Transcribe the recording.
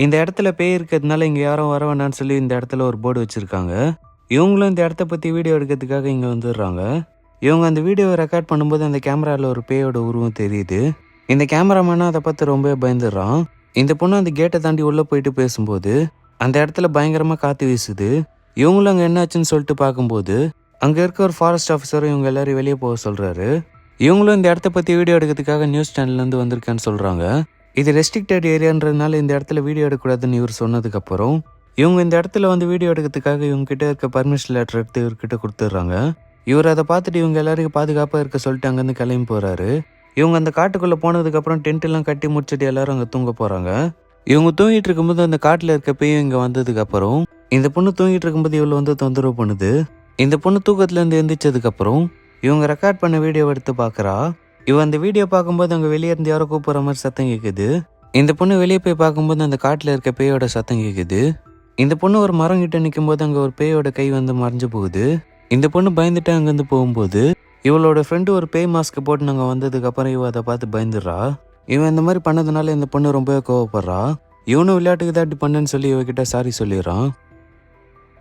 இந்த இடத்துல பேய் இருக்கிறதுனால இங்கே யாரும் வர வேணாம்னு சொல்லி இந்த இடத்துல ஒரு போர்டு வச்சுருக்காங்க. இவங்களும் இந்த இடத்த பற்றி வீடியோ எடுக்கிறதுக்காக இங்கே வந்துடுறாங்க. இவங்க அந்த வீடியோவை ரெக்கார்ட் பண்ணும்போது அந்த கேமராவில் ஒரு பேயோட உருவம் தெரியுது. இந்த கேமராமேனும் அதை பார்த்து ரொம்ப பயந்துடுறான். இந்த பொண்ணு அந்த கேட்டை தாண்டி உள்ளே போயிட்டு பேசும்போது அந்த இடத்துல பயங்கரமாக காற்று வீசுது. இவங்களும் அங்கே என்னாச்சுன்னு சொல்லிட்டு பார்க்கும்போது அங்கே இருக்க ஒரு ஃபாரஸ்ட் ஆஃபீஸரும் இவங்க எல்லாரும் வெளியே போக சொல்கிறாரு. இவங்களும் இந்த இடத்த பற்றி வீடியோ எடுக்கிறதுக்காக நியூஸ் சேனல்லேருந்து வந்திருக்கேன்னு சொல்கிறாங்க. இது ரெஸ்ட்ரிக்டட் ஏரியான்றதுனால இந்த இடத்துல வீடியோ எடுக்கக்கூடாதுன்னு இவர் சொன்னதுக்கப்புறம் இவங்க இந்த இடத்துல வந்து வீடியோ எடுக்கிறதுக்காக இவங்க கிட்ட இருக்க பர்மிஷன் லெட்டர் எடுத்து இவர்கிட்ட கொடுத்துட்றாங்க. இவர் அதை பார்த்துட்டு இவங்க எல்லாருக்கும் பாதுகாப்பாக இருக்க சொல்லிட்டு அங்கேருந்து கிளம்பி போகிறாரு. இவங்க அந்த காட்டுக்குள்ளே போனதுக்கப்புறம் டென்ட் எல்லாம் கட்டி முடிச்சுட்டு எல்லாரும் அங்கே தூங்க போகிறாங்க. இவங்க தூங்கிட்டு இருக்கும்போது அந்த காட்டில் இருக்க பேயும் இங்கே வந்ததுக்கப்புறம் இந்த பொண்ணு தூங்கிட்டு இருக்கும்போது இவ்வளோ வந்து தொந்தரவு பண்ணுது. இந்த பொண்ணு தூக்கத்துலேருந்து எந்திரிச்சதுக்கப்புறம் இவங்க ரெக்கார்ட் பண்ண வீடியோவை எடுத்து பார்க்குறா. இவன் அந்த வீடியோ பார்க்கும்போது அங்கே வெளியே இருந்து யாரோ கூப்பிட்ற மாதிரி சத்தம் கேட்குது. இந்த பொண்ணு வெளியே போய் பார்க்கும்போது அந்த காட்டில் இருக்க பேயோட சத்தம் கேட்குது. இந்த பொண்ணு ஒரு மரம் கிட்ட நிற்கும் போது அங்கே ஒரு பேயோட கை வந்து மறைஞ்சு போகுது. இந்த பொண்ணு பயந்துட்டு அங்கேருந்து போகும்போது இவளோட ஃப்ரெண்டு ஒரு பேய் மாஸ்க் போட்டு நாங்கள் வந்ததுக்கப்புறம் இவ அதை பார்த்து பயந்துடுறா. இவன் இந்த மாதிரி பண்ணதுனால இந்த பொண்ணு ரொம்பவே கோவப்படுறா. இவனும் விளையாட்டுக்கு தான் இப்படி பண்ணேன்னு சொல்லி இவகிட்ட சாரி சொல்லிடுறான்.